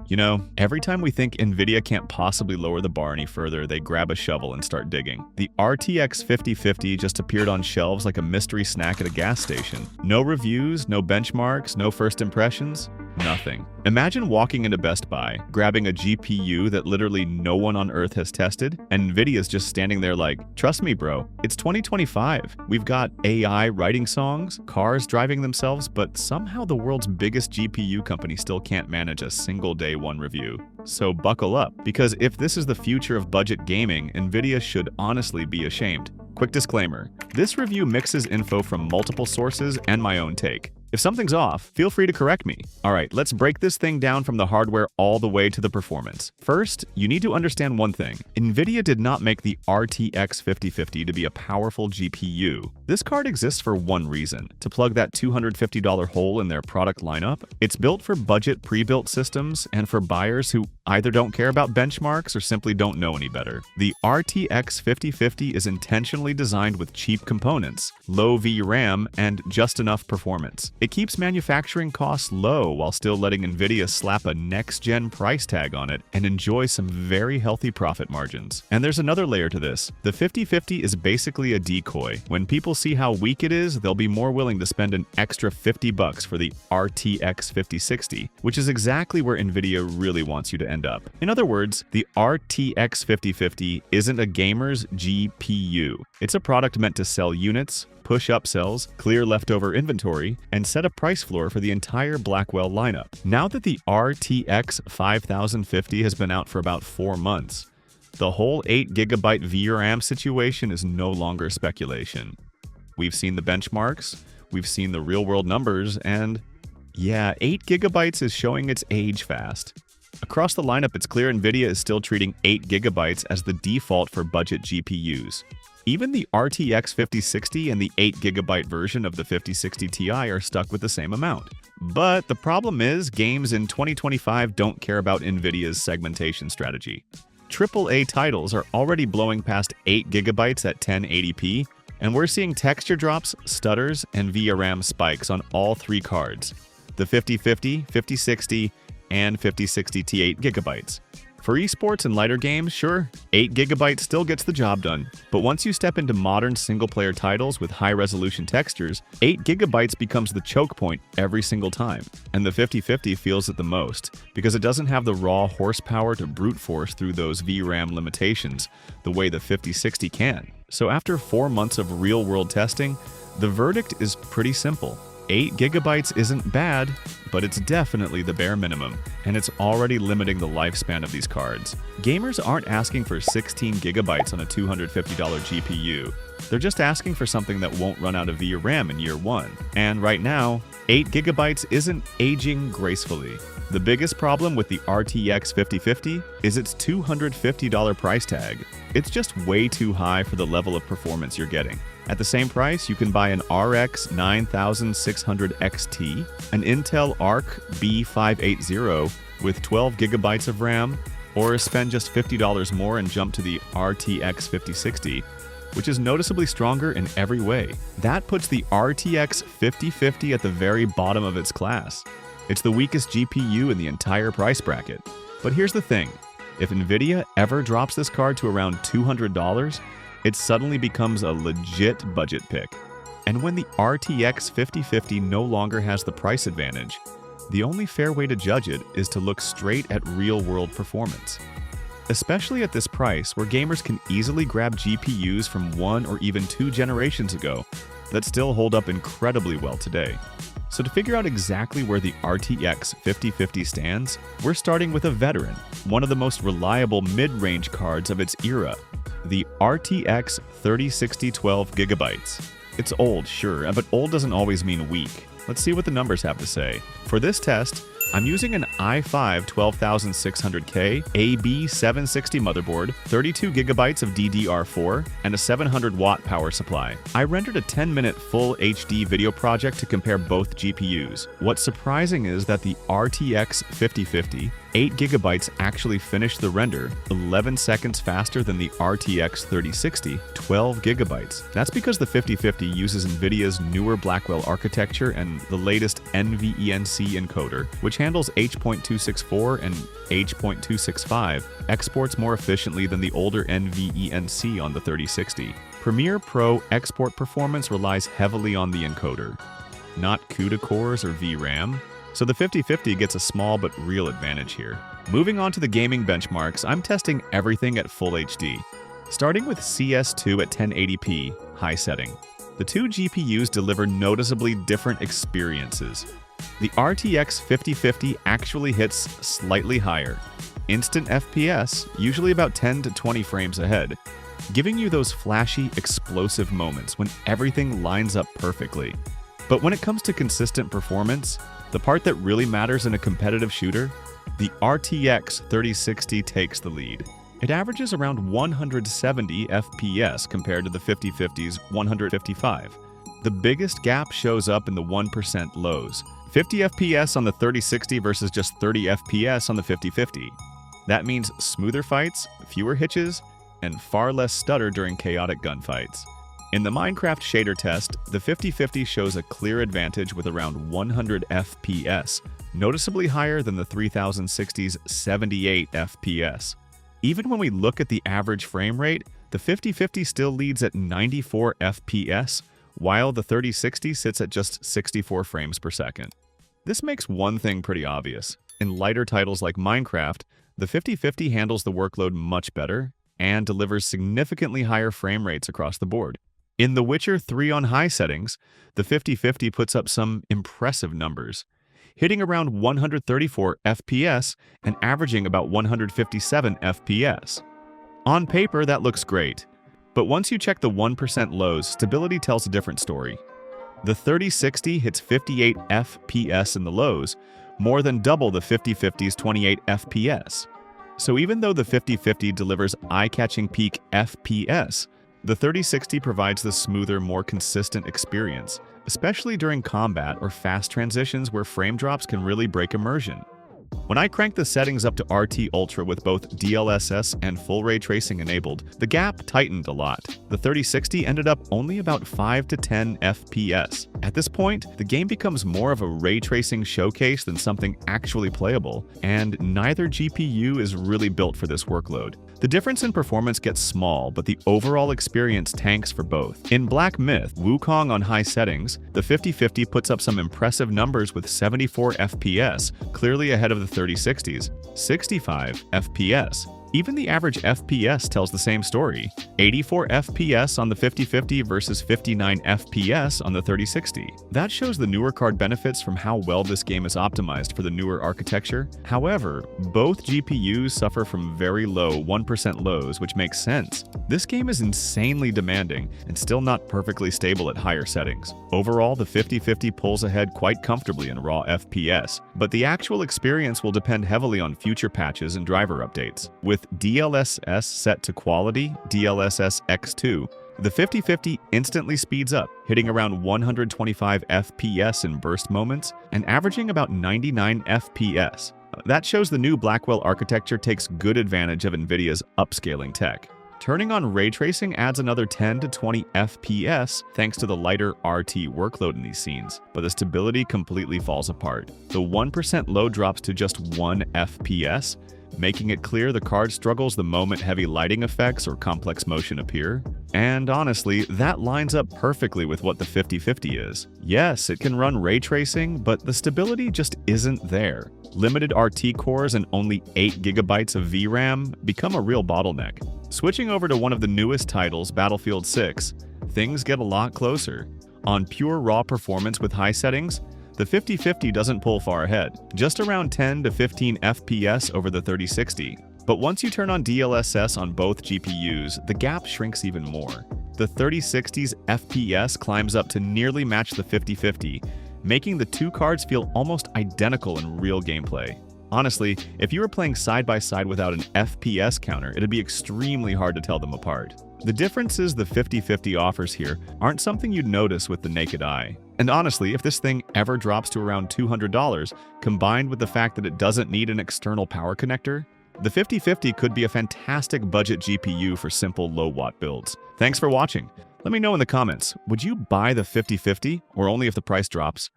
You know, every time we think Nvidia can't possibly lower the bar any further, they grab a shovel and start digging. The RTX 5050 just appeared on shelves like a mystery snack at a gas station. No reviews, no benchmarks, no first impressions. Nothing. Imagine walking into Best Buy, grabbing a GPU that literally no one on Earth has tested, and Nvidia's just standing there like, trust me, bro, it's 2025. We've got AI writing songs, cars driving themselves, but somehow the world's biggest GPU company still can't manage a single day one review. So buckle up, because if this is the future of budget gaming, Nvidia should honestly be ashamed. Quick disclaimer, this review mixes info from multiple sources and my own take. If something's off, feel free to correct me. Alright, let's break this thing down from the hardware all the way to the performance. First, you need to understand one thing. Nvidia did not make the RTX 5050 to be a powerful GPU. This card exists for one reason, to plug that $250 hole in their product lineup. It's built for budget pre-built systems and for buyers who either don't care about benchmarks or simply don't know any better. The RTX 5050 is intentionally designed with cheap components, low VRAM, and just enough performance. It keeps manufacturing costs low while still letting Nvidia slap a next-gen price tag on it and enjoy some very healthy profit margins. And there's another layer to this. The 5050 is basically a decoy. When people see how weak it is, they'll be more willing to spend an extra $50 for the RTX 5060, which is exactly where Nvidia really wants you to end up. In other words, the RTX 5050 isn't a gamer's GPU. It's a product meant to sell units, push upsells, clear leftover inventory, and set a price floor for the entire Blackwell lineup. Now that the RTX 5050 has been out for about 4 months, the whole 8GB VRAM situation is no longer speculation. We've seen the benchmarks, we've seen the real-world numbers, and yeah, 8GB is showing its age fast. Across the lineup, it's clear Nvidia is still treating 8GB as the default for budget GPUs. Even the RTX 5060 and the 8GB version of the 5060 Ti are stuck with the same amount. But the problem is, games in 2025 don't care about Nvidia's segmentation strategy. AAA titles are already blowing past 8GB at 1080p, and we're seeing texture drops, stutters, and VRAM spikes on all 3 cards: the 5050, 5060, and 5060 Ti 8GB. For esports and lighter games, sure, 8GB still gets the job done. But once you step into modern single-player titles with high-resolution textures, 8GB becomes the choke point every single time. And the 5050 feels it the most, because it doesn't have the raw horsepower to brute force through those VRAM limitations the way the 5060 can. So after 4 months of real-world testing, the verdict is pretty simple. 8GB isn't bad, but it's definitely the bare minimum, and it's already limiting the lifespan of these cards. Gamers aren't asking for 16GB on a $250 GPU. They're just asking for something that won't run out of VRAM in year 1. And right now, 8GB isn't aging gracefully. The biggest problem with the RTX 5050 is its $250 price tag. It's just way too high for the level of performance you're getting. At the same price, you can buy an RX 9600 XT, an Intel Arc B580 with 12GB of RAM, or spend just $50 more and jump to the RTX 5060, which is noticeably stronger in every way. That puts the RTX 5050 at the very bottom of its class. It's the weakest GPU in the entire price bracket. But here's the thing, if Nvidia ever drops this card to around $200, it suddenly becomes a legit budget pick. And when the RTX 5050 no longer has the price advantage, the only fair way to judge it is to look straight at real-world performance. Especially at this price, where gamers can easily grab GPUs from 1 or even 2 generations ago that still hold up incredibly well today. So to figure out exactly where the RTX 5050 stands, we're starting with a veteran, one of the most reliable mid-range cards of its era, the RTX 3060 12GB. It's old, sure, but old doesn't always mean weak. Let's see what the numbers have to say. For this test, I'm using an i5 12600K AB760 motherboard, 32GB of DDR4, and a 700-watt power supply. I rendered a 10-minute full HD video project to compare both GPUs. What's surprising is that the RTX 5050 8GB actually finished the render 11 seconds faster than the RTX 3060, 12GB. That's because the 5050 uses Nvidia's newer Blackwell architecture and the latest NVENC encoder, which handles H.264 and H.265 exports more efficiently than the older NVENC on the 3060. Premiere Pro export performance relies heavily on the encoder, not CUDA cores or VRAM. So the 5050 gets a small but real advantage here. Moving on to the gaming benchmarks, I'm testing everything at Full HD. Starting with CS2 at 1080p, high setting. The two GPUs deliver noticeably different experiences. The RTX 5050 actually hits slightly higher. Instant FPS, usually about 10 to 20 frames ahead, giving you those flashy, explosive moments when everything lines up perfectly. But when it comes to consistent performance, the part that really matters in a competitive shooter, the RTX 3060 takes the lead. It averages around 170 FPS compared to the 5050's 155. The biggest gap shows up in the 1% lows, 50 FPS on the 3060 versus just 30 FPS on the 5050. That means smoother fights, fewer hitches, and far less stutter during chaotic gunfights. In the Minecraft shader test, the 5050 shows a clear advantage with around 100 FPS, noticeably higher than the 3060's 78 FPS. Even when we look at the average frame rate, the 5050 still leads at 94 FPS, while the 3060 sits at just 64 frames per second. This makes one thing pretty obvious. In lighter titles like Minecraft, the 5050 handles the workload much better and delivers significantly higher frame rates across the board. In The Witcher 3 on high settings, the 5050 puts up some impressive numbers, hitting around 134 FPS and averaging about 157 FPS. On paper, that looks great, but once you check the 1% lows, stability tells a different story. The 3060 hits 58 FPS in the lows, more than double the 5050's 28 FPS. So even though the 5050 delivers eye-catching peak FPS, the 3060 provides the smoother, more consistent experience, especially during combat or fast transitions where frame drops can really break immersion. When I cranked the settings up to RT Ultra with both DLSS and full ray tracing enabled, the gap tightened a lot. The 3060 ended up only about 5 to 10 FPS. At this point, the game becomes more of a ray tracing showcase than something actually playable, and neither GPU is really built for this workload. The difference in performance gets small, but the overall experience tanks for both. In Black Myth, Wukong on high settings, the 5050 puts up some impressive numbers with 74 FPS, clearly ahead of the 3060's 65 FPS. Even the average FPS tells the same story, 84 FPS on the 5050 versus 59 FPS on the 3060. That shows the newer card benefits from how well this game is optimized for the newer architecture. However, both GPUs suffer from very low 1% lows, which makes sense. This game is insanely demanding and still not perfectly stable at higher settings. Overall, the 5050 pulls ahead quite comfortably in raw FPS, but the actual experience will depend heavily on future patches and driver updates. With DLSS set to quality, DLSS X2, the 5050 instantly speeds up, hitting around 125 FPS in burst moments and averaging about 99 FPS. That shows the new Blackwell architecture takes good advantage of Nvidia's upscaling tech. Turning on ray tracing adds another 10 to 20 FPS thanks to the lighter RT workload in these scenes, but the stability completely falls apart. The 1% low drops to just 1 FPS, making it clear the card struggles the moment heavy lighting effects or complex motion appear. And honestly, that lines up perfectly with what the 5050 is. Yes, it can run ray tracing, but the stability just isn't there. Limited RT cores and only 8GB of VRAM become a real bottleneck. Switching over to one of the newest titles, Battlefield 6, things get a lot closer. On pure raw performance with high settings, the 5050 doesn't pull far ahead, just around 10 to 15 FPS over the 3060. But once you turn on DLSS on both GPUs, the gap shrinks even more. The 3060's FPS climbs up to nearly match the 5050, making the two cards feel almost identical in real gameplay. Honestly, if you were playing side by side without an FPS counter, it'd be extremely hard to tell them apart. The differences the 5050 offers here aren't something you'd notice with the naked eye. And honestly, if this thing ever drops to around $200, combined with the fact that it doesn't need an external power connector, the 5050 could be a fantastic budget GPU for simple low-watt builds. Thanks for watching. Let me know in the comments, would you buy the 5050 or only if the price drops?